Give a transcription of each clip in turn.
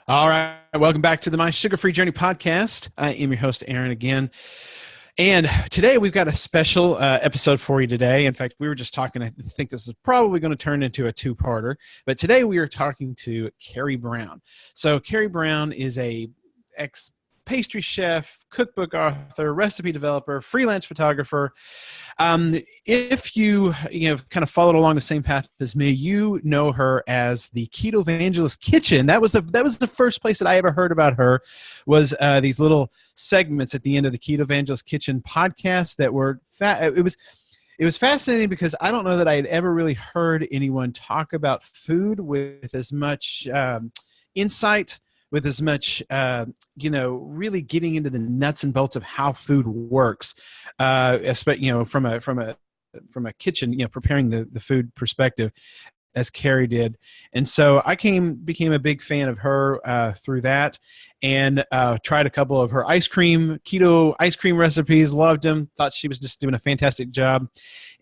All right. Welcome back to the My Sugar Free Journey podcast. I am your host, Aaron, again. And today we've got a special episode for you today. In fact, we were just talking, I think this is probably going to turn into a two-parter. But today we are talking to Carrie Brown. So Carrie Brown is a ex-pastry chef, cookbook author, recipe developer, freelance photographer. If you kind of followed along the same path as me, you know her as the Keto Evangelist Kitchen. That was the first place that I ever heard about her. Was these little segments at the end of the Keto Evangelist Kitchen podcast that were it was fascinating because I don't know that I had ever really heard anyone talk about food with as much insight, with as much, really getting into the nuts and bolts of how food works, especially, from a kitchen, preparing the food perspective, as Carrie did. And so I became a big fan of her through that, and tried a couple of her keto ice cream recipes, loved them, thought she was just doing a fantastic job.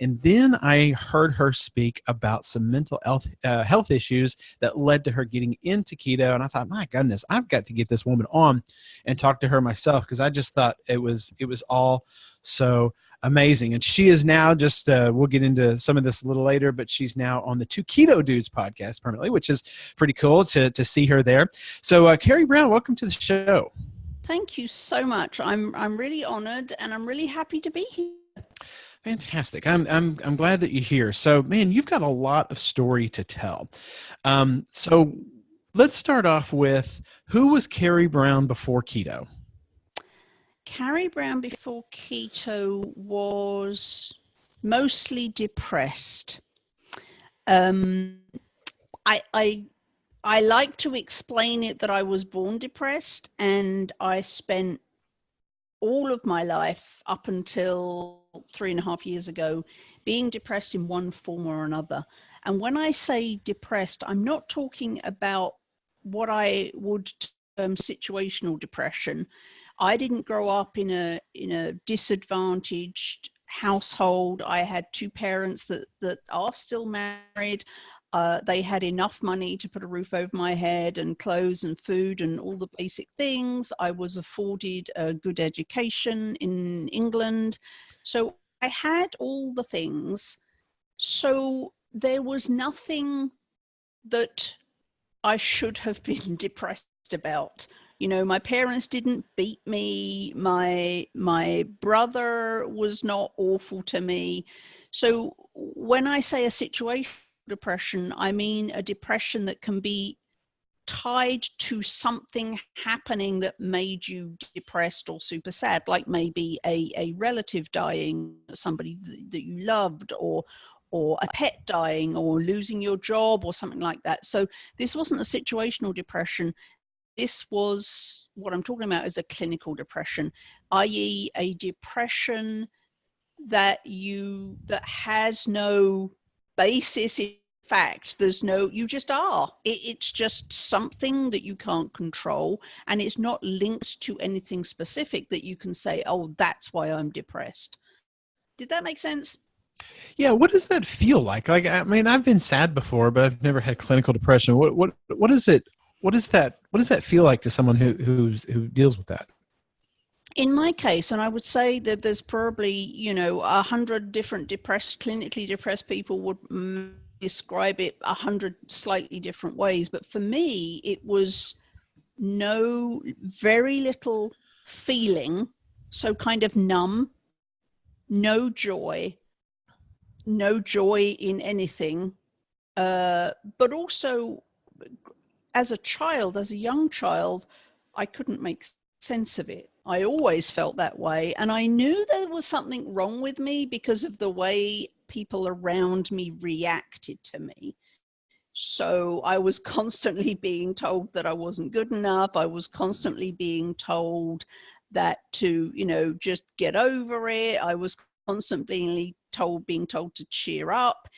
And then I heard her speak about some mental health issues that led to her getting into keto. And I thought, my goodness, I've got to get this woman on and talk to her myself, because I just thought it was all so amazing. And she is now just, we'll get into some of this a little later, but she's now on the Two Keto Dudes podcast permanently, which is pretty cool to see her there. So Carrie Brown, welcome to the show. Thank you so much. I'm really honored, and I'm really happy to be here. Fantastic. I'm glad that you're here. So, man, you've got a lot of story to tell. So let's start off with, who was Carrie Brown before keto? Carrie Brown before keto was mostly depressed. I like to explain it that I was born depressed, and I spent all of my life up until 3.5 years ago being depressed in one form or another. And when I say depressed, I'm not talking about what I would term situational depression. I didn't grow up in a disadvantaged household. I had two parents that are still married. They had enough money to put a roof over my head and clothes and food and all the basic things. I was afforded a good education in England. So I had all the things. So there was nothing that I should have been depressed about. My parents didn't beat me. My brother was not awful to me. So when I say a situation depression, I mean a depression that can be tied to something happening that made you depressed or super sad, like maybe a relative dying, somebody that you loved, or a pet dying, or losing your job, or something like that. So this wasn't a situational depression. This was, what I'm talking about is a clinical depression, i.e. a depression that has no basis in fact. You just are. It's just something that you can't control, and it's not linked to anything specific that you can say, oh, that's why I'm depressed. Did that make sense? Yeah. What does that feel like? Like, I mean, I've been sad before, but I've never had clinical depression. What is it? What does that feel like to someone who deals with that? In my case, and I would say that there's probably 100 different clinically depressed people would describe it 100 slightly different ways. But for me, it was very little feeling, so kind of numb, no joy in anything, but also as a young child, I couldn't make sense of it. I always felt that way, and I knew there was something wrong with me because of the way people around me reacted to me. So I was constantly being told that I wasn't good enough. I was constantly being told that to, just get over it. I was constantly being told to cheer up.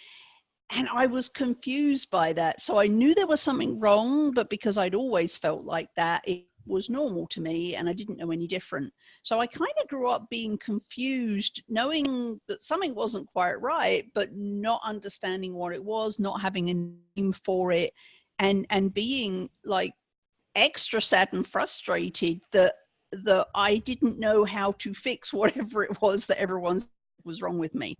And I was confused by that. So I knew there was something wrong, but because I'd always felt like that, it was normal to me, and I didn't know any different. So I kind of grew up being confused, knowing that something wasn't quite right, but not understanding what it was, not having a name for it, and being like extra sad and frustrated that I didn't know how to fix whatever it was that everyone was wrong with me.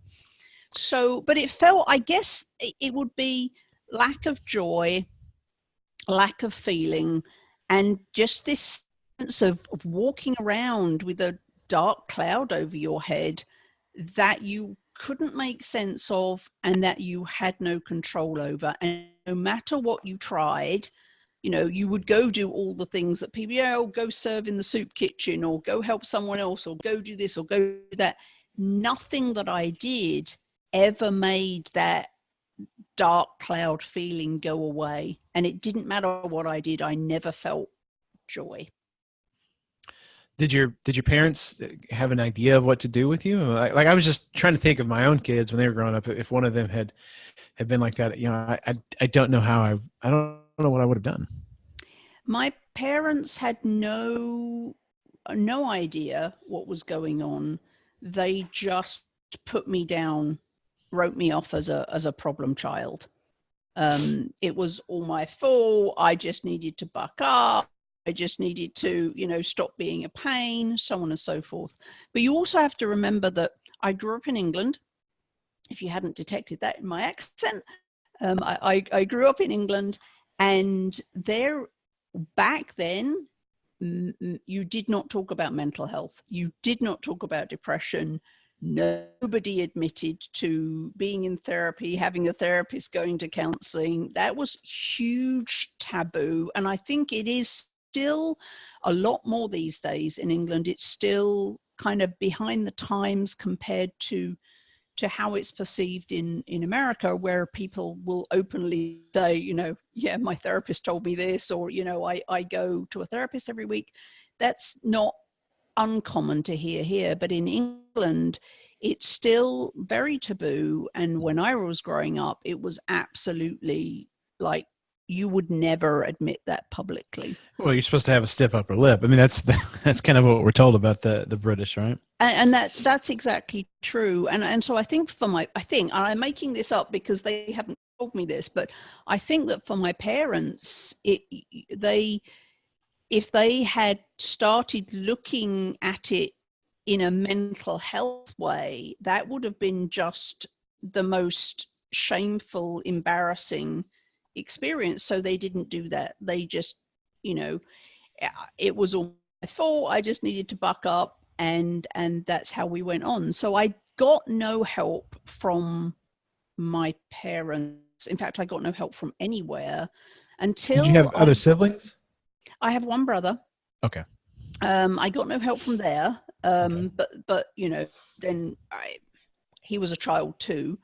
So, but it felt, I guess it would be lack of joy, lack of feeling, and just this sense of walking around with a dark cloud over your head that you couldn't make sense of and that you had no control over. And no matter what you tried, you know, you would go do all the things that people, go serve in the soup kitchen, or go help someone else, or go do this, or go do that. Nothing that I did ever made that dark cloud feeling go away. And it didn't matter what I did, I never felt joy. Did your parents have an idea of what to do with you? Like I was just trying to think of my own kids when they were growing up. If one of them had been like that, I don't know how I don't know what I would have done. My parents had no idea what was going on. They just put me down, wrote me off as a problem child. It was all my fault. I just needed to buck up. I just needed to, stop being a pain, so on and so forth. But you also have to remember that I grew up in England. If you hadn't detected that in my accent, I grew up in England, and there, back then, you did not talk about mental health. You did not talk about depression. Nobody admitted to being in therapy, having a therapist, going to counseling. That was huge taboo. And I think it is still a lot more these days in England. It's still kind of behind the times compared to how it's perceived in America, where people will openly say, yeah, my therapist told me this, or, I go to a therapist every week. That's not uncommon to hear here, but in England, it's still very taboo. And when I was growing up, it was absolutely like, you would never admit that publicly. Well, you're supposed to have a stiff upper lip. I mean, that's kind of what we're told about the British, right? And that's exactly true. And so I think and I'm making this up because they haven't told me this, but I think that for my parents, if they had started looking at it in a mental health way, that would have been just the most shameful, embarrassing experience. So they didn't do that. They just, it was all my fault. I just needed to buck up, and that's how we went on. So I got no help from my parents. In fact, I got no help from anywhere until. Did you have other siblings? I have one brother. Okay. I got no help from there. Okay. But then he was a child too.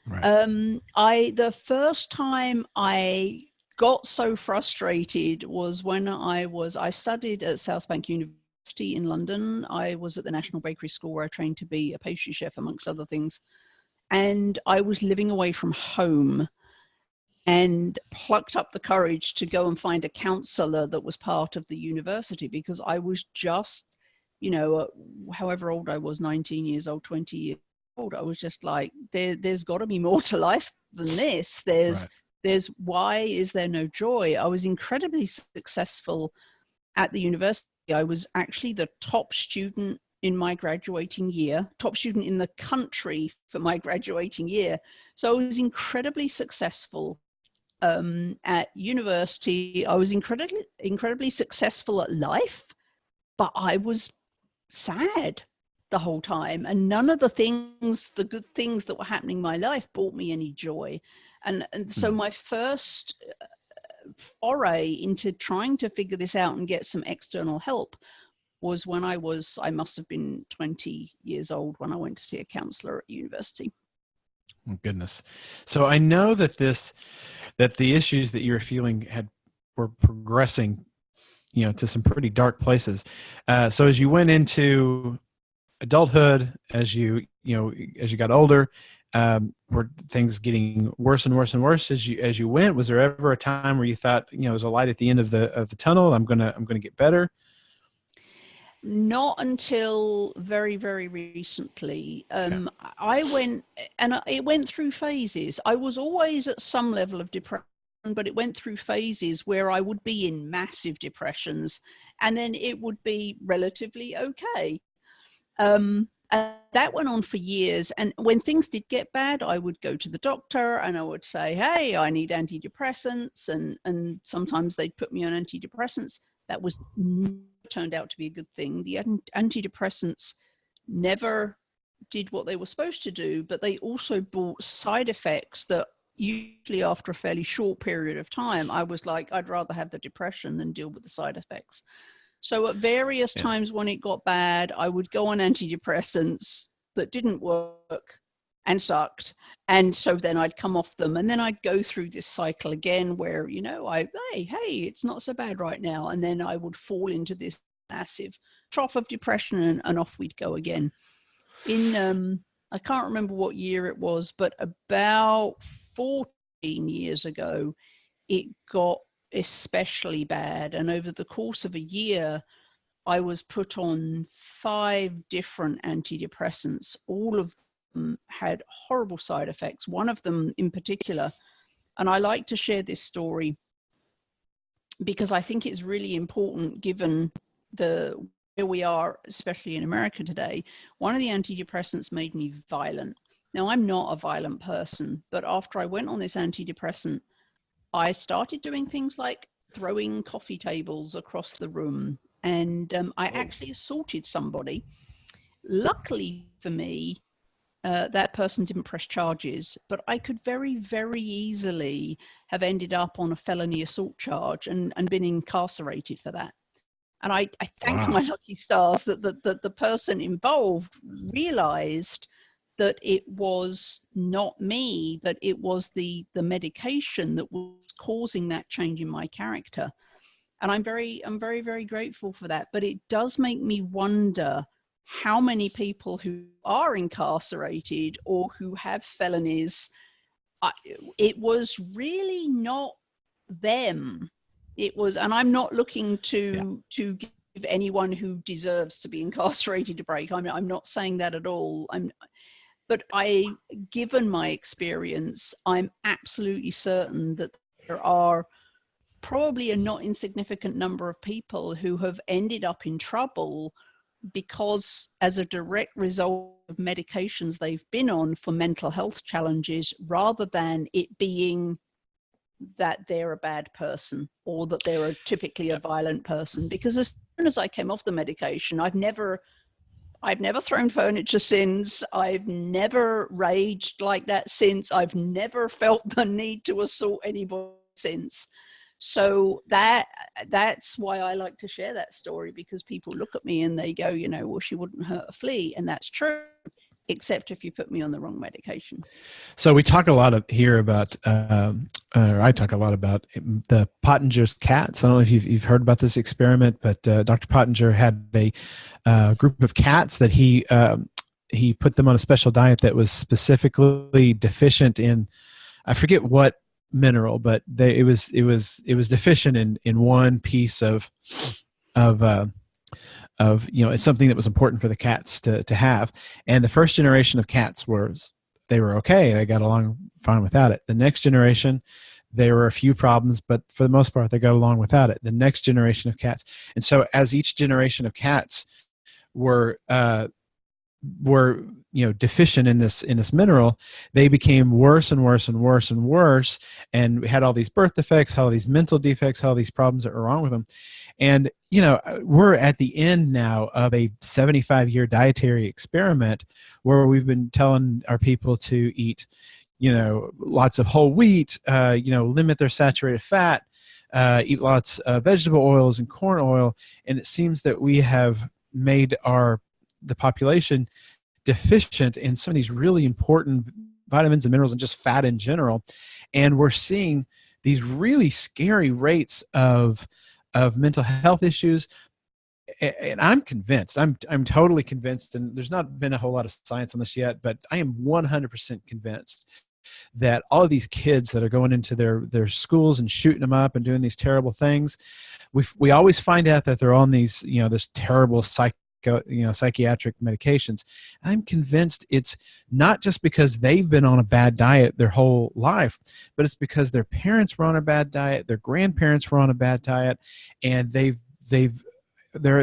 Right. The first time I got so frustrated was when I studied at South Bank University in London. I was at the National Bakery School, where I trained to be a pastry chef, amongst other things. And I was living away from home, and plucked up the courage to go and find a counselor that was part of the university, because I was just, however old I was, 19 years old, 20 years old, I was just like, there's got to be more to life than this. Why is there no joy? I was incredibly successful at the university. I was actually the top student in my graduating year, top student in the country for my graduating year. So I was incredibly successful at university. I was incredibly successful at life, but I was sad the whole time, and none of the good things that were happening in my life brought me any joy. And so my first foray into trying to figure this out and get some external help was when I must have been 20 years old when I went to see a counselor at university. Oh, goodness. So I know that the issues that you were feeling were progressing, to some pretty dark places. So as you went into adulthood, as you got older, were things getting worse and worse and worse as you went? Was there ever a time where you thought, there's a light at the end of the tunnel? I'm gonna get better? Not until very, very recently. I went, and it went through phases. I was always at some level of depression, but it went through phases where I would be in massive depressions, and then it would be relatively okay. And that went on for years. And when things did get bad, I would go to the doctor and I would say, hey, I need antidepressants. And sometimes they'd put me on antidepressants. That was turned out to be a good thing. The antidepressants never did what they were supposed to do, but they also brought side effects that usually after a fairly short period of time, I was like, I'd rather have the depression than deal with the side effects. So at various times when it got bad, I would go on antidepressants that didn't work and sucked. And so then I'd come off them, and then I'd go through this cycle again where, hey, it's not so bad right now. And then I would fall into this massive trough of depression, and off we'd go again. I can't remember what year it was, but about 14 years ago, it got especially bad. And over the course of a year, I was put on 5 different antidepressants. All of them had horrible side effects. One of them in particular, and I like to share this story because I think it's really important given where we are, especially in America today. One of the antidepressants made me violent. Now, I'm not a violent person, but after I went on this antidepressant, I started doing things like throwing coffee tables across the room, and I actually assaulted somebody. Luckily for me, that person didn't press charges, but I could very, very easily have ended up on a felony assault charge and been incarcerated for that. And I thank my lucky stars that the person involved realized that it was not me, that it was the medication that was causing that change in my character. And I'm very, very grateful for that. But it does make me wonder how many people who are incarcerated or who have felonies, it was really not them. It was, and I'm not looking to give anyone who deserves to be incarcerated a break. I'm not saying that at all. But given my experience, I'm absolutely certain that there are probably a not insignificant number of people who have ended up in trouble because as a direct result of medications they've been on for mental health challenges, rather than it being that they're a bad person or that they're typically a violent person. Because as soon as I came off the medication, I've never thrown furniture since. I've never raged like that since. I've never felt the need to assault anybody since. So that's why I like to share that story, because people look at me and they go, well, she wouldn't hurt a flea. And that's true, except if you put me on the wrong medication. So we talk a lot here about, or I talk a lot about the Pottinger's cats. I don't know if you've heard about this experiment, but Dr. Pottinger had a group of cats that he put them on a special diet that was specifically deficient in, I forget what mineral, but it was deficient in one piece of it's something that was important for the cats to have. And the first generation of cats they were okay. They got along fine without it. The next generation, there were a few problems, but for the most part, they got along without it. The next generation of cats. And so as each generation of cats were deficient in this mineral, they became worse and worse and worse and worse, and had all these birth defects, had all these mental defects, had all these problems that were wrong with them. And we're at the end now of a 75-year dietary experiment where we've been telling our people to eat lots of whole wheat, limit their saturated fat, eat lots of vegetable oils and corn oil, and it seems that we have made the population deficient in some of these really important vitamins and minerals and just fat in general. And we're seeing these really scary rates of mental health issues. And I'm convinced, I'm totally convinced, and there's not been a whole lot of science on this yet, but I am 100% convinced that all of these kids that are going into their schools and shooting them up and doing these terrible things, we always find out that they're on these, this terrible psychoactive psychiatric medications. I'm convinced it's not just because they've been on a bad diet their whole life, but it's because their parents were on a bad diet, their grandparents were on a bad diet, and there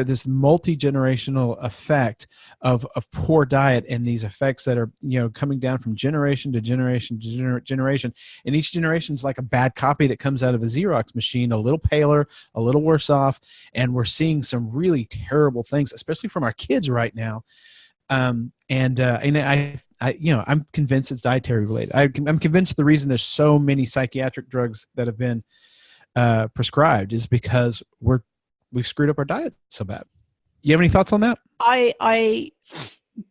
this multi-generational effect of poor diet, and these effects that are coming down from generation to generation to generation, and each generation is like a bad copy that comes out of a Xerox machine, a little paler, a little worse off, and we're seeing some really terrible things, especially from our kids right now. And I'm convinced it's dietary related. I'm convinced the reason there's so many psychiatric drugs that have been prescribed is because we've screwed up our diet so bad. You have any thoughts on that? I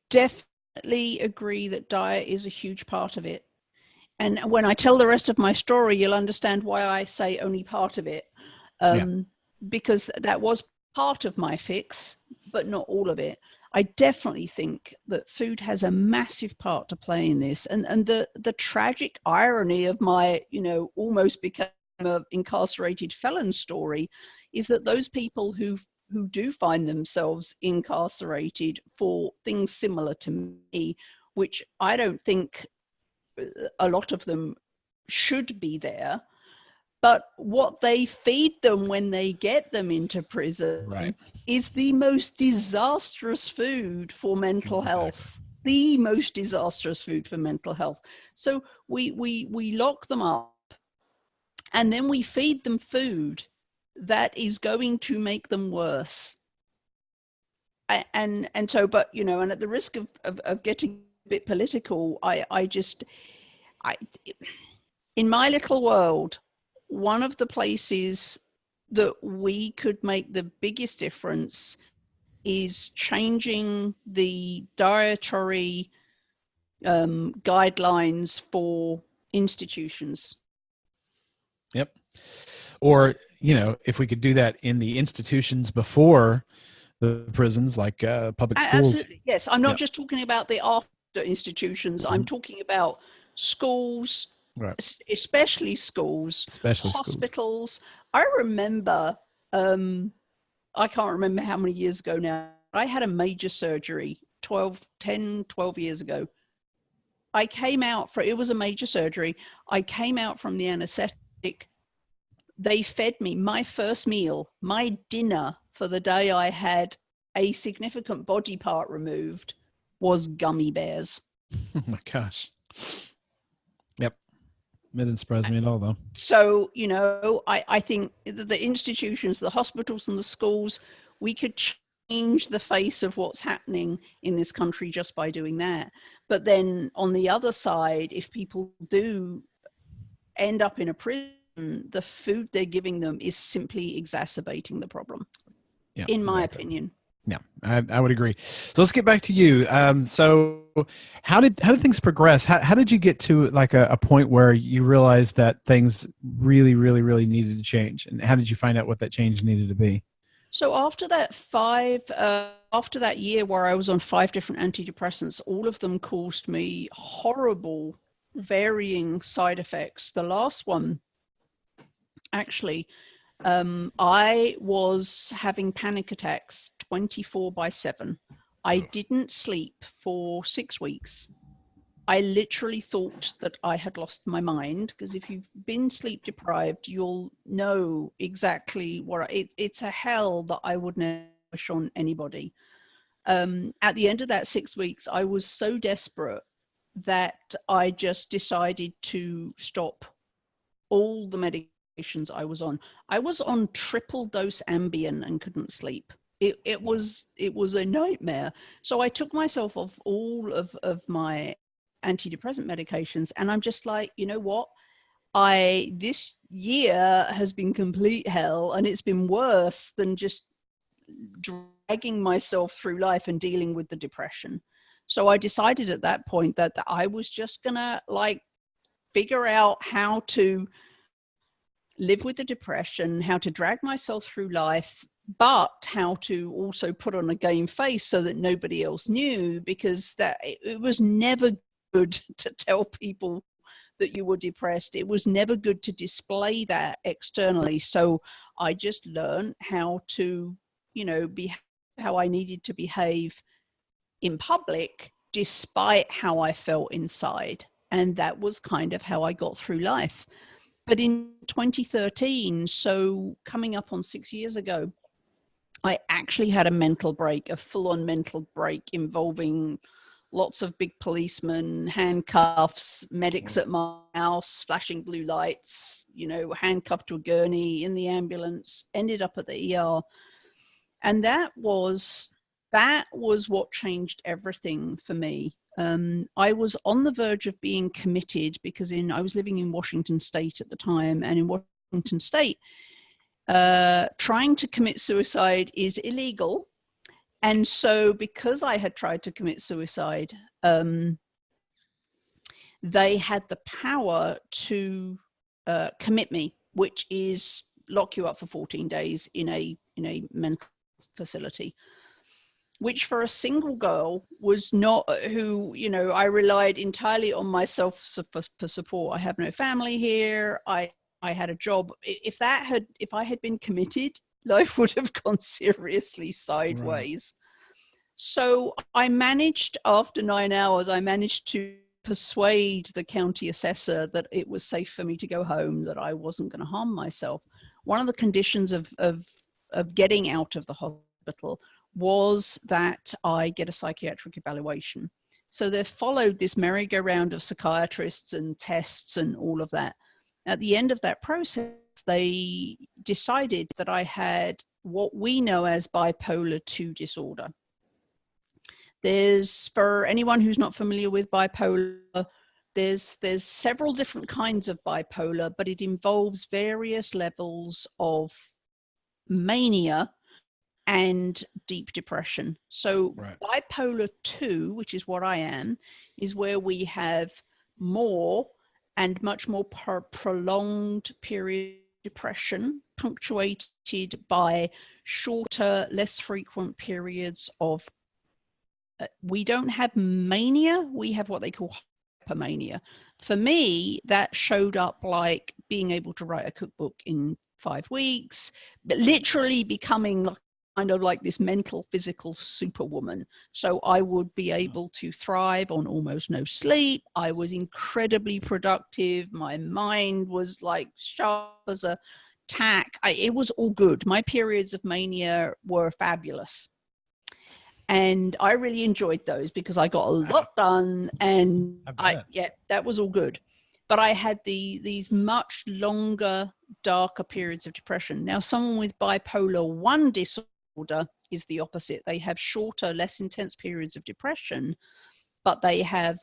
definitely agree that diet is a huge part of it. And when I tell the rest of my story, you'll understand why I say only part of it. Because that was part of my fix, but not all of it. I definitely think that food has a massive part to play in this. And the tragic irony of my, almost become an incarcerated felon story is that those people who do find themselves incarcerated for things similar to me, which I don't think a lot of them should be there, but what they feed them when they get them into prison is the most disastrous food for mental health. The most disastrous food for mental health. So we lock them up, and then we feed them food that is going to make them worse. And so, but, and at the risk of getting a bit political, in my little world, one of the places that we could make the biggest difference is changing the dietary guidelines for institutions. Yep. Or, if we could do that in the institutions before the prisons, like public schools. Absolutely. Yes. I'm not just talking about the after institutions. I'm talking about schools, especially schools, hospitals. I remember, I can't remember how many years ago now, I had a major surgery 12 years ago. I came out it was a major surgery. I came out from the anesthetic. They fed me my first meal, my dinner for the day I had a significant body part removed was gummy bears. Oh my gosh. Yep. It didn't surprise me at all, though. So, I think the institutions, the hospitals and the schools, we could change the face of what's happening in this country just by doing that. But then on the other side, if people do end up in a prison, the food they're giving them is simply exacerbating the problem, in my opinion. Yeah, I would agree. So let's get back to you. So how did things progress? How did you get to like a point where you realized that things really, really, really needed to change? And how did you find out what that change needed to be? So after that year where I was on 5 different antidepressants, all of them caused me horrible, varying side effects. The last one, actually, I was having panic attacks 24/7. I didn't sleep for 6 weeks. I literally thought that I had lost my mind, because if you've been sleep deprived, you'll know exactly what it's a hell that I would never wish on anybody. At the end of that 6 weeks, I was so desperate that I just decided to stop all the medications I was on. I was on triple dose Ambien and couldn't sleep. It was a nightmare. So I took myself off all of my antidepressant medications, and I'm just like, you know what? This year has been complete hell, and it's been worse than just dragging myself through life and dealing with the depression. So I decided at that point that I was just gonna figure out how to live with the depression, how to drag myself through life, but how to also put on a game face so that nobody else knew, because it was never good to tell people that you were depressed. It was never good to display that externally. So I just learned how to, be how I needed to behave in public, despite how I felt inside. And that was kind of how I got through life. But in 2013, so coming up on 6 years ago, I actually had a mental break, a full-on mental break involving lots of big policemen, handcuffs, medics at my house, flashing blue lights, you know, handcuffed to a gurney, in the ambulance, ended up at the ER. And that was what changed everything for me. I was on the verge of being committed because I was living in Washington State at the time, and in Washington State, trying to commit suicide is illegal. And so because I had tried to commit suicide, they had the power to commit me, which is lock you up for 14 days in a mental facility, which for a single girl was not, who, you know, I relied entirely on myself for support. I have no family here. I had a job. If I had been committed, life would have gone seriously sideways. Right. So I managed, after 9 hours, I managed to persuade the county assessor that it was safe for me to go home, that I wasn't going to harm myself. One of the conditions of getting out of the hospital was that I get a psychiatric evaluation. So they followed this merry-go-round of psychiatrists and tests and all of that. At the end of that process, they decided that I had what we know as bipolar 2 disorder. There's, for anyone who's not familiar with bipolar, there's several different kinds of bipolar, but it involves various levels of mania and deep depression. So right. Bipolar 2, which is what I am, is where we have more and much more prolonged period of depression, punctuated by shorter, less frequent periods of we don't have mania, we have what they call hypomania. For me, that showed up like being able to write a cookbook in 5 weeks, but literally becoming kind of like this mental, physical superwoman. So I would be able to thrive on almost no sleep. I was incredibly productive. My mind was like sharp as a tack. It was all good. My periods of mania were fabulous. And I really enjoyed those because I got a lot done, and that was all good. But I had these much longer, darker periods of depression. Now, someone with bipolar 1 disorder is the opposite. They have shorter, less intense periods of depression, but they have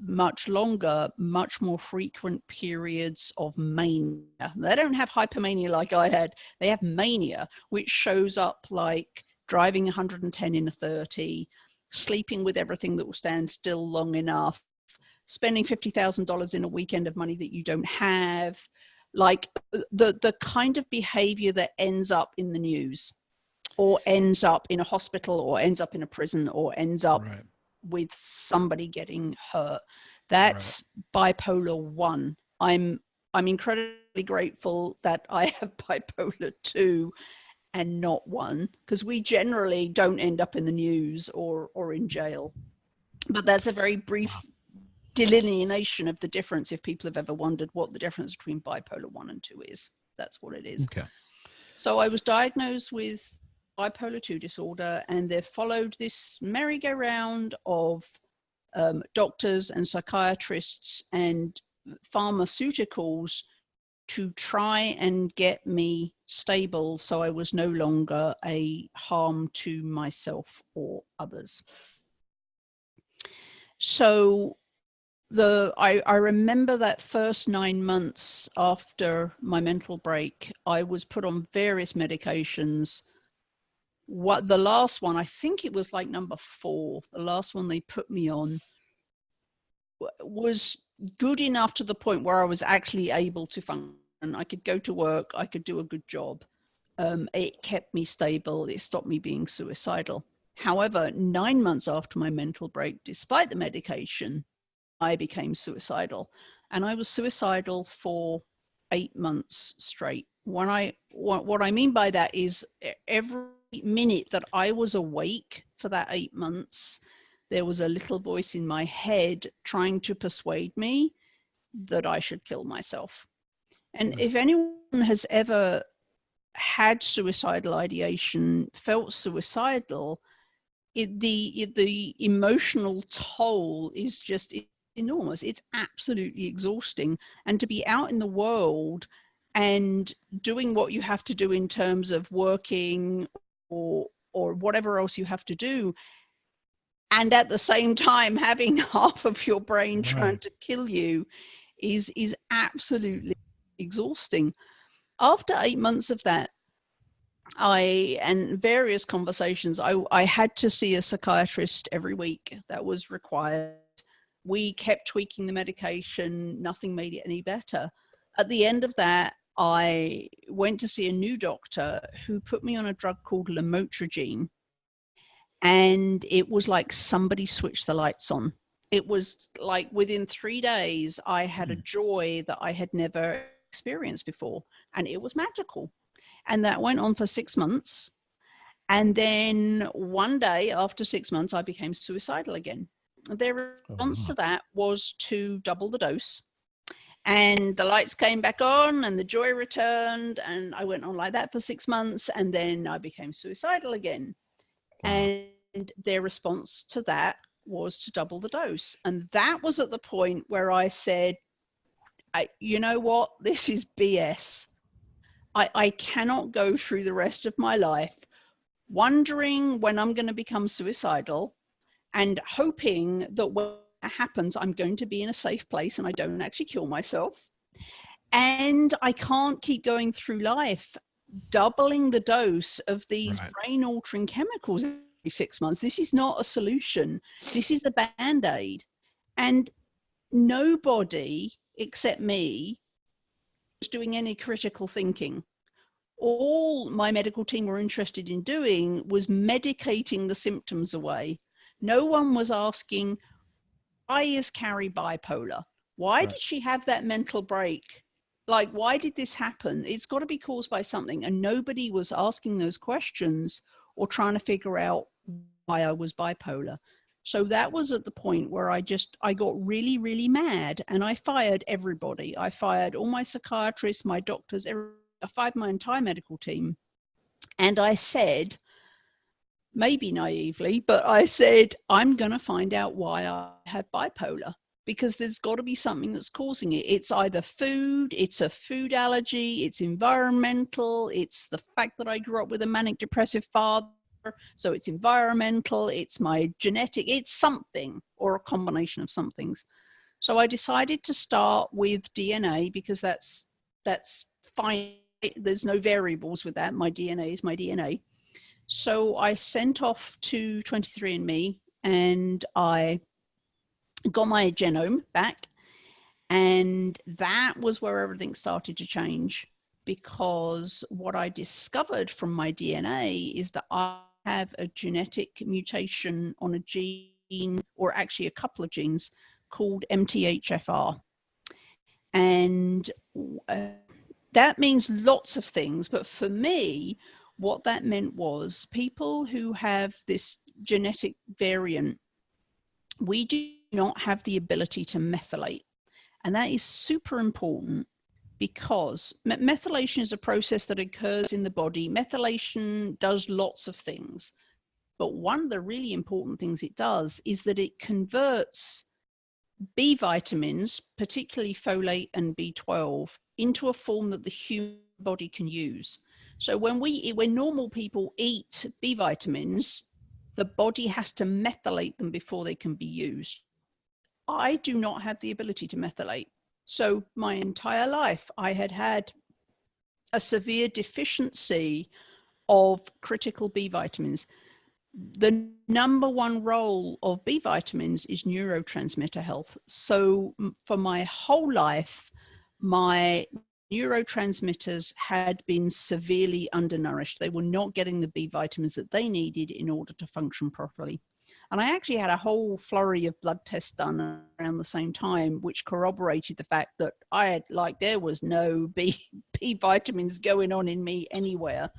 much longer, much more frequent periods of mania. They don't have hypomania like I had. They have mania, which shows up like driving 110 in a 30, sleeping with everything that will stand still long enough, spending $50,000 in a weekend of money that you don't have, like the kind of behavior that ends up in the news, or ends up in a hospital, or ends up in a prison, or ends up right. with somebody getting hurt. That's right. Bipolar 1. I'm incredibly grateful that I have bipolar 2 and not 1, because we generally don't end up in the news or in jail. But that's a very brief delineation of the difference, if people have ever wondered what the difference between bipolar 1 and 2 is. That's what it is. Okay. So I was diagnosed with bipolar 2 disorder, and they followed this merry-go-round of doctors and psychiatrists and pharmaceuticals to try and get me stable so I was no longer a harm to myself or others. So I remember that first 9 months after my mental break, I was put on various medications. The last one, I think it was like number 4, the last one they put me on was good enough to the point where I was actually able to function. I could go to work, I could do a good job. It kept me stable, it stopped me being suicidal. However, 9 months after my mental break, despite the medication, I became suicidal. And I was suicidal for 8 months straight. What I mean by that is every minute that I was awake for that 8 months, there was a little voice in my head trying to persuade me that I should kill myself. And if anyone has ever had suicidal ideation, felt suicidal, the emotional toll is just enormous. It's absolutely exhausting. And to be out in the world and doing what you have to do in terms of working or whatever else you have to do, and at the same time having half of your brain trying to kill you is absolutely exhausting. After 8 months of that, and various conversations, I had to see a psychiatrist every week. That was required. We kept tweaking the medication. Nothing made it any better. At the end of that, I went to see a new doctor who put me on a drug called lamotrigine. And it was like somebody switched the lights on. It was like within 3 days, I had a joy that I had never experienced before. And it was magical. And that went on for 6 months. And then one day after 6 months, I became suicidal again. Their response to that was to double the dose. And the lights came back on and the joy returned. And I went on like that for 6 months. And then I became suicidal again. Wow. And their response to that was to double the dose. And that was at the point where I said, you know what? This is BS. I cannot go through the rest of my life wondering when I'm going to become suicidal and hoping that when that happens, I'm going to be in a safe place and I don't actually kill myself. And I can't keep going through life doubling the dose of these brain-altering chemicals every 6 months. This is not a solution. This is a Band-Aid. And nobody except me was doing any critical thinking. All my medical team were interested in doing was medicating the symptoms away. No one was asking, why is Carrie bipolar? Why did she have that mental break? Like, why did this happen? It's got to be caused by something. And nobody was asking those questions or trying to figure out why I was bipolar. So that was at the point where I got really, really mad and I fired everybody. I fired all my psychiatrists, my doctors, I fired my entire medical team. And I said, maybe naively, but I said, I'm going to find out why I have bipolar, because there's got to be something that's causing it. It's either food, it's a food allergy, it's environmental, it's the fact that I grew up with a manic depressive father. So it's environmental, it's my genetic, it's something or a combination of some things. So I decided to start with DNA because that's fine. There's no variables with that. My DNA is my DNA. So I sent off to 23andMe and I got my genome back. And that was where everything started to change, because what I discovered from my DNA is that I have a genetic mutation on a gene, or actually a couple of genes, called MTHFR. And that means lots of things. But for me, what that meant was people who have this genetic variant, we do not have the ability to methylate. And that is super important, because methylation is a process that occurs in the body. Methylation does lots of things. But one of the really important things it does is that it converts B vitamins, particularly folate and B12, into a form that the human body can use. So when normal people eat B vitamins, the body has to methylate them before they can be used. I do not have the ability to methylate. So my entire life, I had a severe deficiency of critical B vitamins. The number one role of B vitamins is neurotransmitter health. So for my whole life, my neurotransmitters had been severely undernourished. They were not getting the B vitamins that they needed in order to function properly. And I actually had a whole flurry of blood tests done around the same time, which corroborated the fact that there was no B vitamins going on in me anywhere.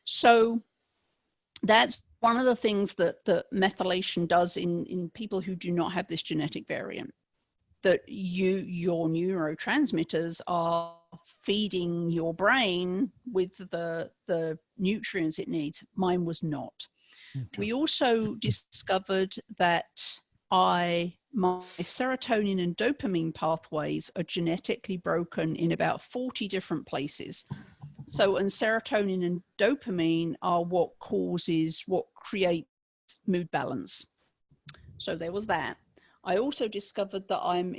So that's one of the things that methylation does in people who do not have this genetic variant, that your neurotransmitters are feeding your brain with the nutrients it needs. Mine was not. Okay. We also discovered that my serotonin and dopamine pathways are genetically broken in about 40 different places. So, and serotonin and dopamine are what creates mood balance. So there was that. I also discovered that I'm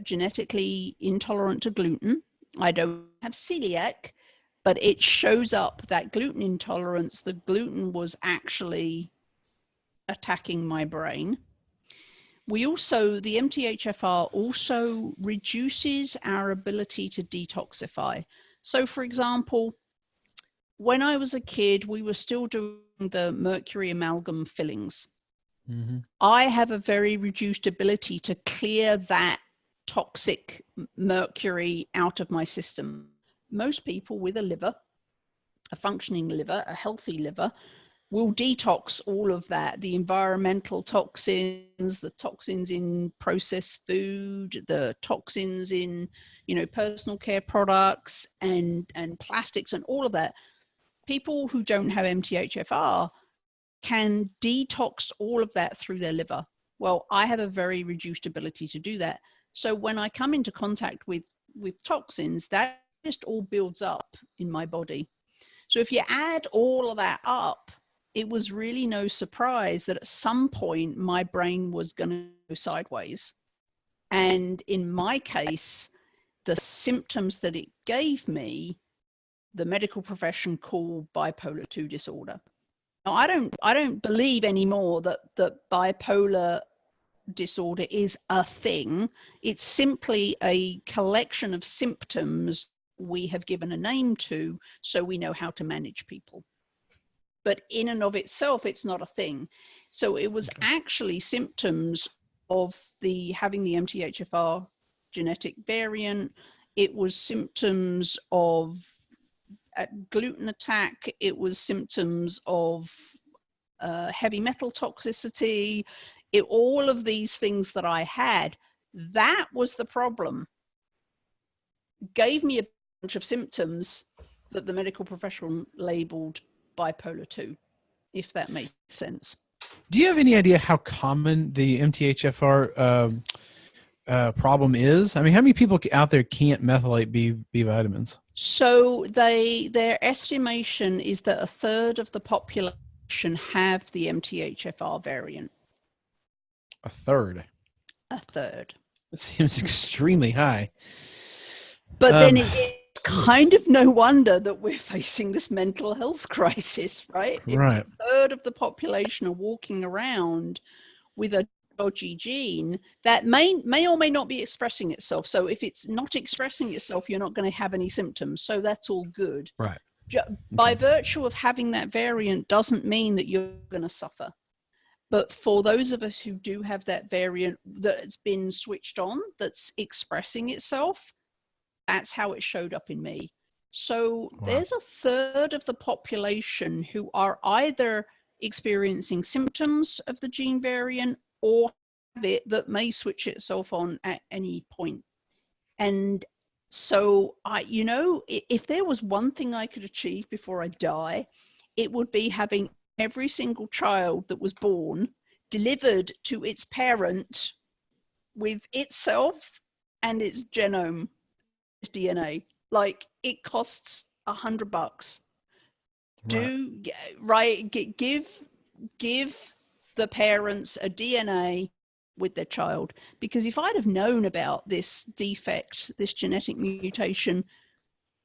genetically intolerant to gluten. I don't have celiac, but it shows up that gluten intolerance, the gluten was actually attacking my brain. The MTHFR also reduces our ability to detoxify. So for example, when I was a kid, we were still doing the mercury amalgam fillings. Mm-hmm. I have a very reduced ability to clear that toxic mercury out of my system. Most people with a functioning liver, a healthy liver, will detox all of that, the environmental toxins, the toxins in processed food, the toxins in, personal care products and plastics and all of that. People who don't have MTHFR can detox all of that through their liver. Well, I have a very reduced ability to do that. So when I come into contact with toxins, that just all builds up in my body. So if you add all of that up, it was really no surprise that at some point my brain was going to go sideways. And in my case, the symptoms that it gave me, the medical profession called bipolar 2 disorder. Now, I don't believe anymore that bipolar disorder is a thing. It's simply a collection of symptoms we have given a name to, so we know how to manage people. But in and of itself, it's not a thing. So it was actually symptoms of having the MTHFR genetic variant. It was symptoms of gluten attack. It was symptoms of heavy metal toxicity. All of these things that I had, that was the problem. Gave me a bunch of symptoms that the medical professional labeled bipolar 2, if that makes sense. Do you have any idea how common the MTHFR problem is? I mean, how many people out there can't methylate B vitamins? So their estimation is that 1/3 of the population have the MTHFR variant. 1/3? 1/3. That seems extremely high. But then it's kind of no wonder that we're facing this mental health crisis, right? Right. If 1/3 of the population are walking around with a dodgy gene that may or may not be expressing itself. So if it's not expressing itself, you're not going to have any symptoms. So that's all good. Right. By virtue of having that variant doesn't mean that you're going to suffer. But for those of us who do have that variant that's been switched on, that's expressing itself, that's how it showed up in me. So there's 1/3 of the population who are either experiencing symptoms of the gene variant or have it that may switch itself on at any point. And so if there was one thing I could achieve before I die, it would be having every single child that was born delivered to its parent with itself and its genome, its DNA. Like, it costs $100. Give the parents a DNA with their child, because if I'd have known about this defect, this genetic mutation,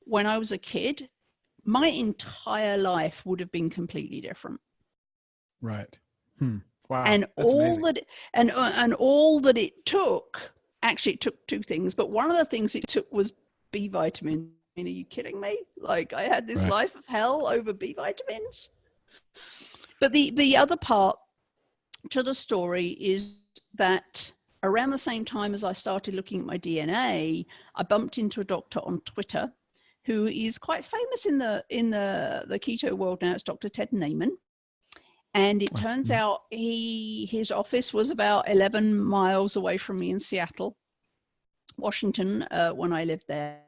when I was a kid, my entire life would have been completely different. Right. Wow. And all that it took, actually it took 2 things, but one of the things it took was B vitamin. I mean, are you kidding me? Like, I had this life of hell over B vitamins. But the other part to the story is that around the same time as I started looking at my DNA, I bumped into a doctor on Twitter who is quite famous in the keto world now. It's Dr. Ted Naiman. And it turns out his office was about 11 miles away from me in Seattle, Washington, when I lived there.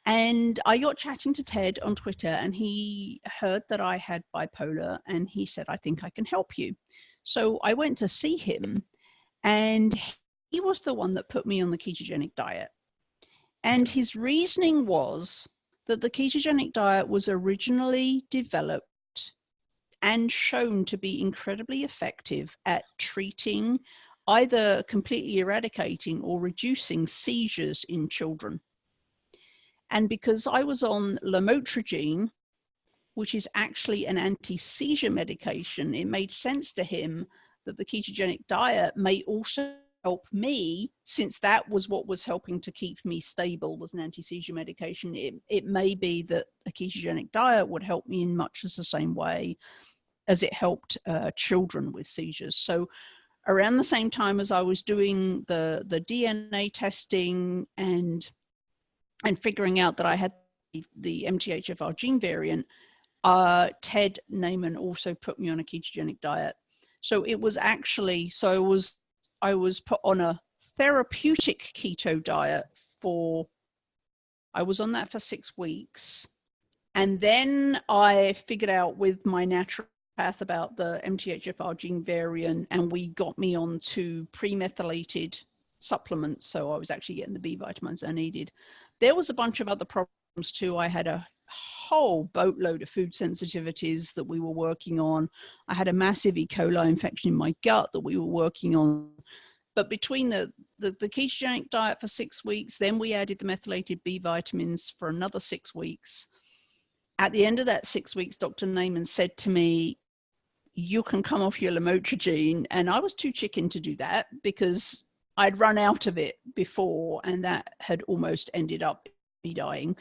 And I got chatting to Ted on Twitter, and he heard that I had bipolar, and he said, I think I can help you. So I went to see him, and he was the one that put me on the ketogenic diet. And his reasoning was that the ketogenic diet was originally developed and shown to be incredibly effective at treating, either completely eradicating or reducing seizures in children. And because I was on lamotrigine, which is actually an anti-seizure medication, it made sense to him that the ketogenic diet may also help me, since that was what was helping to keep me stable, was an anti-seizure medication. It may be that a ketogenic diet would help me in much as the same way as it helped children with seizures. So around the same time as I was doing the DNA testing and figuring out that I had the MTHFR gene variant, Ted Naiman also put me on a ketogenic diet. So it was actually, I was put on a therapeutic keto diet I was on that for 6 weeks. And then I figured out with my naturopath about the MTHFR gene variant, and we got me onto pre-methylated supplements. So I was actually getting the B vitamins I needed. There was a bunch of other problems too. I had a whole boatload of food sensitivities that we were working on. I had a massive E. coli infection in my gut that we were working on. But between the ketogenic diet for 6 weeks, then we added the methylated B vitamins for another 6 weeks. At the end of that 6 weeks, Dr. Naiman said to me, you can come off your lamotrigine. And I was too chicken to do that because I'd run out of it before, and that had almost ended up me dying.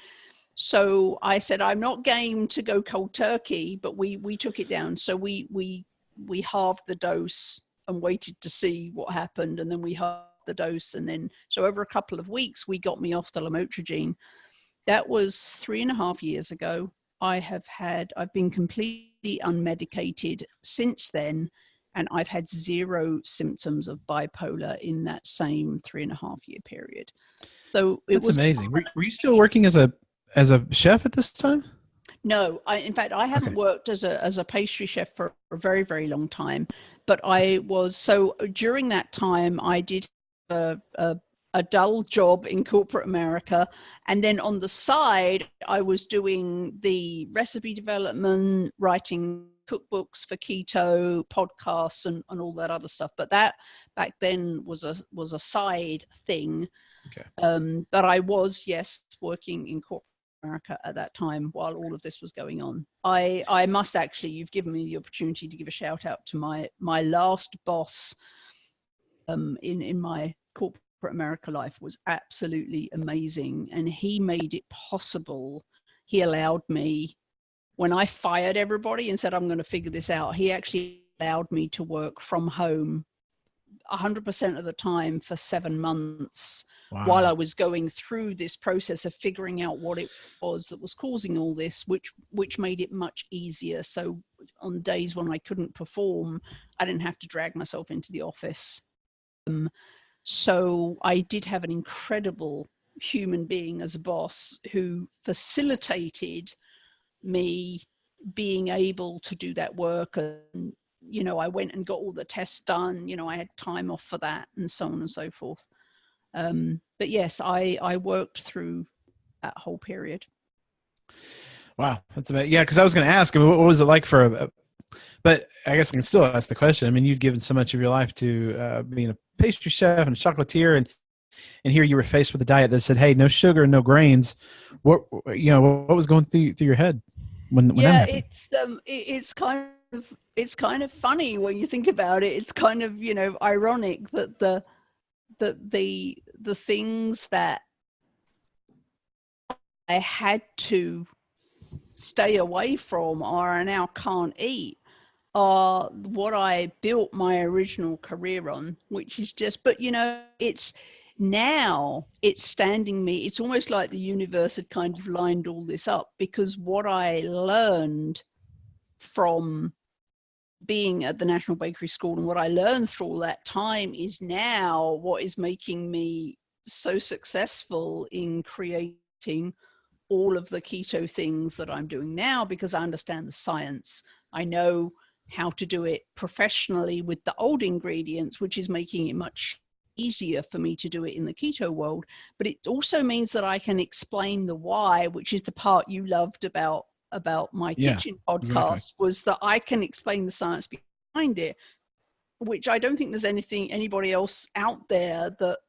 So I said, I'm not game to go cold turkey, but we took it down. So we halved the dose and waited to see what happened. And then we halved the dose. And then, so over a couple of weeks, we got me off the lamotrigine. That was 3.5 years ago. I've been completely unmedicated since then. And I've had 0 symptoms of bipolar in that same 3.5 year period. So that's amazing. Were you still working as a chef at this time? No, in fact, I haven't worked as a pastry chef for a very, very long time. But so during that time, I did a dull job in corporate America. And then on the side, I was doing the recipe development, writing cookbooks for keto, podcasts, and all that other stuff. But that back then was a side thing. But I was, yes, working in corporate America at that time while all of this was going on. I must actually, you've given me the opportunity to give a shout out to my last boss in my corporate America life. Was absolutely amazing, and he made it possible. He allowed me, when I fired everybody and said I'm going to figure this out, he actually allowed me to work from home 100% of the time for 7 months. Wow. While I was going through this process of figuring out what it was that was causing all this, which made it much easier. So on days when I couldn't perform, I didn't have to drag myself into the office. So I did have an incredible human being as a boss who facilitated me being able to do that work. And, I went and got all the tests done. I had time off for that and so on and so forth. But yes, I worked through that whole period. Wow. That's amazing. Yeah. Cause I was going to ask, what was it like but I guess I can still ask the question. I mean, you've given so much of your life to being a pastry chef and a chocolatier, and here you were faced with a diet that said, hey, no sugar, no grains. What was going through your head when that happened? It's kind of funny when you think about it. It's kind of, ironic that the things that I had to stay away from or I now can't eat are what I built my original career on, which is just, but it's now it's standing me, it's almost like the universe had kind of lined all this up, because what I learned from being at the National Bakery School and what I learned through all that time is now what is making me so successful in creating all of the keto things that I'm doing now, because I understand the science. I know how to do it professionally with the old ingredients, which is making it much easier for me to do it in the keto world. But it also means that I can explain the why, which is the part you loved about my kitchen podcast, exactly. was that I can explain the science behind it, which I don't think there's anybody else out there that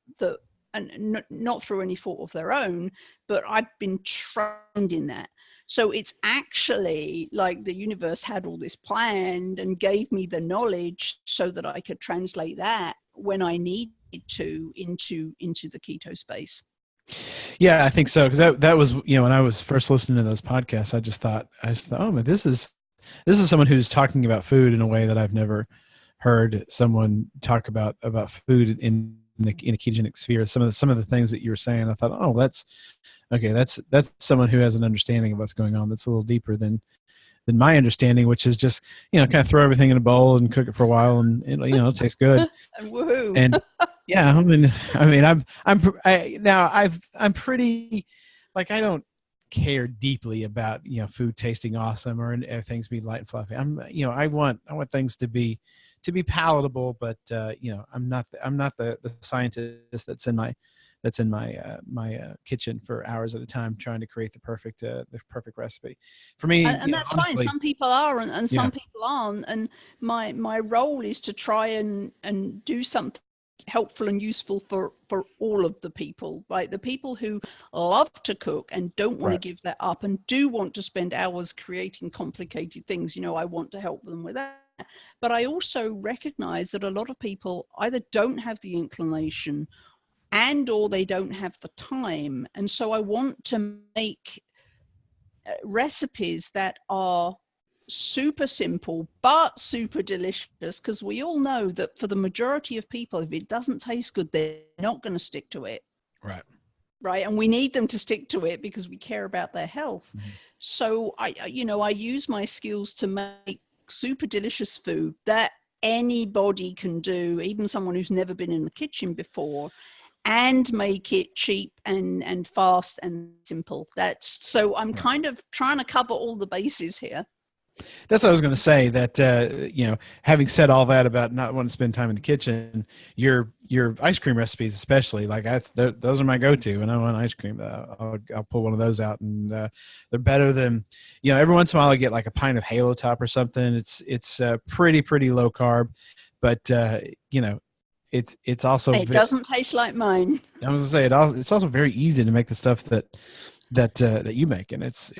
and not through any fault of their own, but I've been trained in that. So it's actually like the universe had all this planned and gave me the knowledge so that I could translate that when I needed to into the keto space. Yeah, I think so. Because that was, when I was first listening to those podcasts, I just thought, oh, but this is someone who's talking about food in a way that I've never heard someone talk about food in the ketogenic sphere. Some of the things that you were saying, I thought, oh, that's okay. That's someone who has an understanding of what's going on that's a little deeper than my understanding, which is just, kind of throw everything in a bowl and cook it for a while, and it tastes good. Woohoo. And yeah, I'm pretty, like, I don't care deeply about food tasting awesome or things being light and fluffy. I want things to be palatable, but I'm not the scientist that's in my kitchen for hours at a time trying to create the perfect recipe. For me, and that's honestly fine. Some people are, and some people aren't. And my role is to try and do something helpful and useful for all of the people, like the people who love to cook and don't want to give that up and do want to spend hours creating complicated things. I want to help them with that. But I also recognize that a lot of people either don't have the inclination and or they don't have the time. And so I want to make recipes that are super simple but super delicious, because we all know that for the majority of people, if it doesn't taste good, they're not going to stick to it. Right. And we need them to stick to it because we care about their health. Mm-hmm. So I use my skills to make super delicious food that anybody can do, even someone who's never been in the kitchen before, and make it cheap and fast and simple. So I'm kind of trying to cover all the bases here. That's what I was going to say, that, having said all that about not wanting to spend time in the kitchen, your ice cream recipes, especially, like those are my go-to. And I want ice cream. I'll pull one of those out, and they're better than, every once in a while I get like a pint of Halo Top or something. It's pretty low carb, but it's also, it doesn't taste like mine. I was going to say it's also very easy to make the stuff that you make, and it's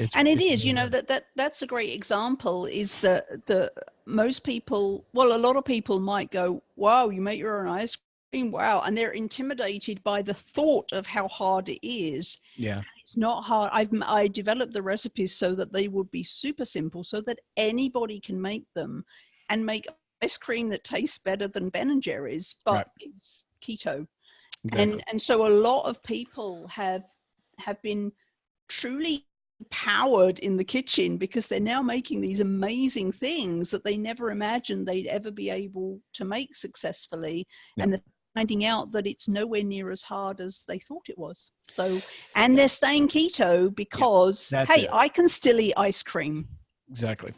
that's a great example. Is that most people, well, a lot of people might go, wow, you make your own ice cream, wow, and they're intimidated by the thought of how hard it is. Yeah, it's not hard. I developed the recipes so that they would be super simple, so that anybody can make them and make ice cream that tastes better than Ben & Jerry's, but it's keto. Exactly. And so a lot of people have been truly empowered in the kitchen because they're now making these amazing things that they never imagined they'd ever be able to make successfully. Yep. And they're finding out that it's nowhere near as hard as they thought it was. So, and they're staying keto because, hey, I can still eat ice cream. Exactly.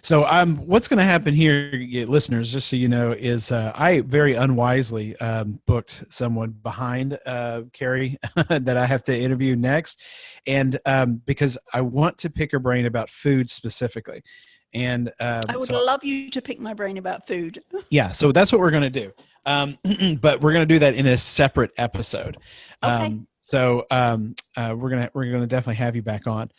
So what's going to happen here, listeners, just so you know, is I very unwisely booked someone behind Carrie that I have to interview next. And because I want to pick her brain about food specifically. And I would love you to pick my brain about food. Yeah, so that's what we're going to do. But we're going to do that in a separate episode. Okay. So we're going to definitely have you back on.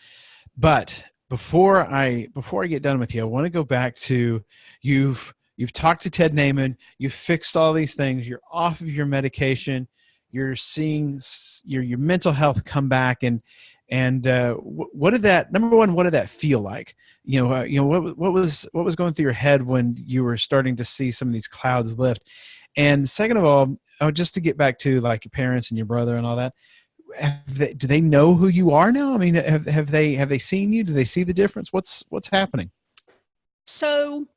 But before I get done with you, I want to go back to you've talked to Ted Naiman, you've fixed all these things, you're off of your medication, you're seeing your mental health come back, and And what did that, number one, what did that feel like? What was going through your head when you were starting to see some of these clouds lift? And second of all, just to get back to like your parents and your brother and all that, do they know who you are now? I mean, have they seen you? Do they see the difference? What's happening? So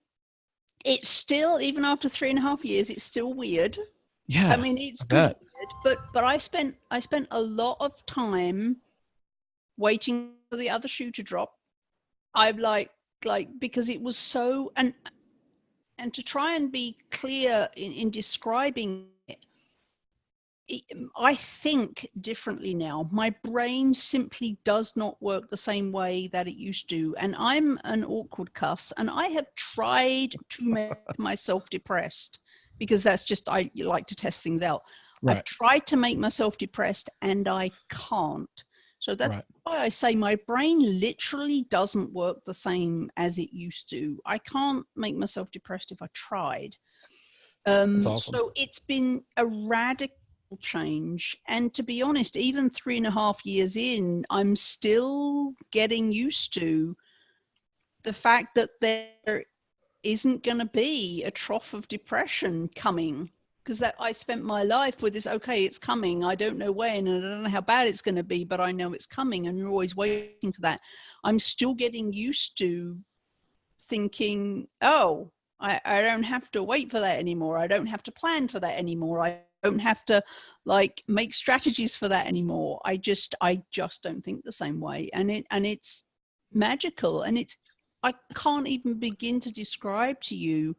it's still, even after 3.5 years, it's still weird. Yeah, I mean, it's I good bet. weird, but I spent a lot of time waiting for the other shoe to drop. I'm like because it was so, and to try and be clear in describing it, I think differently now. My brain simply does not work the same way that it used to. And I'm an awkward cuss, and I have tried to make myself depressed because that's just, I like to test things out. Right. I've tried to make myself depressed and I can't. So that's Right. why I say my brain literally doesn't work the same as it used to. I can't make myself depressed if I tried. That's awesome. So it's been a radical change. And to be honest, even 3.5 years in, I'm still getting used to the fact that there isn't going to be a trough of depression coming, because that I spent my life with this, okay, it's coming. I don't know when, and I don't know how bad it's going to be, but I know it's coming, and you're always waiting for that. I'm still getting used to thinking, oh, I don't have to wait for that anymore. I don't have to plan for that anymore. I don't have to like make strategies for that anymore. I just don't think the same way. And it's magical. And I can't even begin to describe to you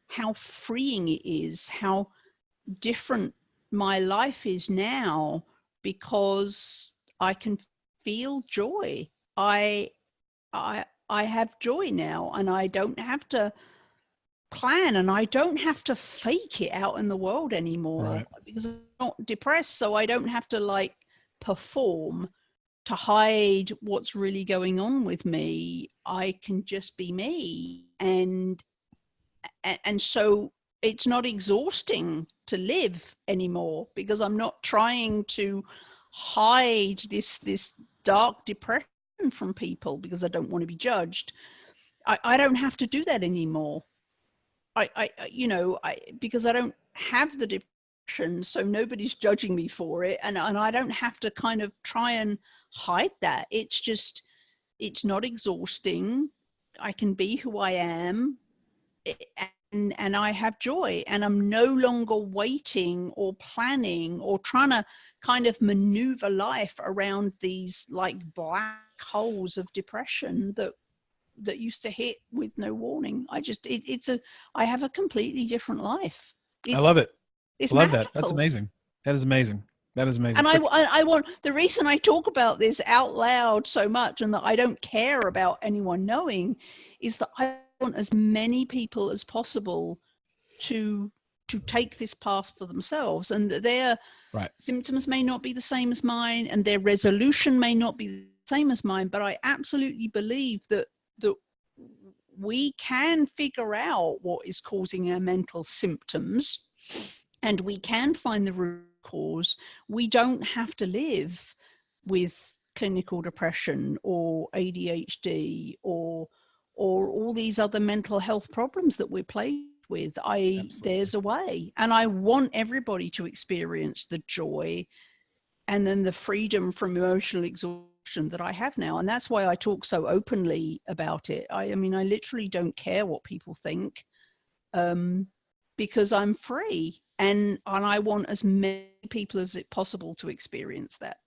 how freeing it is, how different my life is now, because I can feel joy. I have joy now, and I don't have to plan, and I don't have to fake it out in the world anymore, Right. because I'm not depressed, so I don't have to like perform to hide what's really going on with me. I can just be me, and so it's not exhausting to live anymore, because I'm not trying to hide this dark depression from people because I don't want to be judged. I don't have to do that anymore. Because I don't have the depression, so nobody's judging me for it, and I don't have to kind of try and hide that. It's just, it's not exhausting. I can be who I am, and I have joy, and I'm no longer waiting or planning or trying to kind of maneuver life around these like black holes of depression that used to hit with no warning. I have a completely different life. I love it. It's I love that. That's magical. amazing. That is amazing. That is amazing. And So, I want, the reason I talk about this out loud so much, and that I don't care about anyone knowing, is that I want as many people as possible to take this path for themselves, and their right. symptoms may not be the same as mine, and their resolution may not be the same as mine, but I absolutely believe that we can figure out what is causing our mental symptoms, and we can find the root cause. We don't have to live with clinical depression or ADHD or all these other mental health problems that we're plagued with. There's a way, and I want everybody to experience the joy and then the freedom from emotional exhaustion that I have now. And that's why I talk so openly about it. I mean, I literally don't care what people think, because I'm free, and I want as many people as it possible to experience that.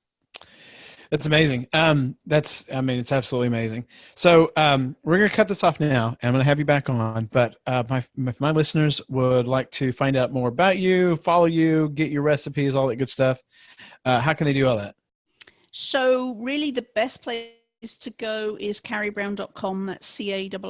That's amazing. It's absolutely amazing. So we're going to cut this off now, and I'm going to have you back on. But if my listeners would like to find out more about you, follow you, get your recipes, all that good stuff, how can they do all that? So really the best place to go is carriebrown.com. That's CARRIEBROWN.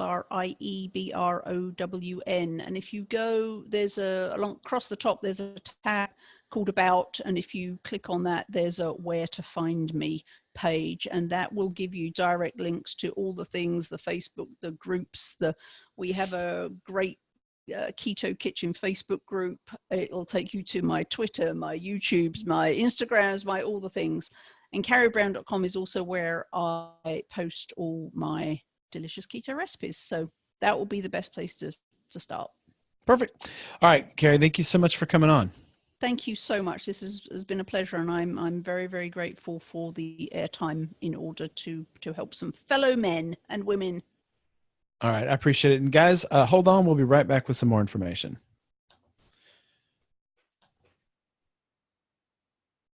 And if you go, there's along across the top, there's a tab called About. And if you click on that, there's a Where to Find Me page. And that will give you direct links to all the things, the Facebook, the groups. We have a great Keto Kitchen Facebook group. It'll take you to my Twitter, my YouTubes, my Instagrams, my all the things. And carriebrown.com is also where I post all my delicious keto recipes. So that will be the best place to start. Perfect. All right, Carrie, thank you so much for coming on. Thank you so much. This has been a pleasure, and I'm very, very grateful for the airtime in order to help some fellow men and women. All right, I appreciate it. And guys, hold on. We'll be right back with some more information.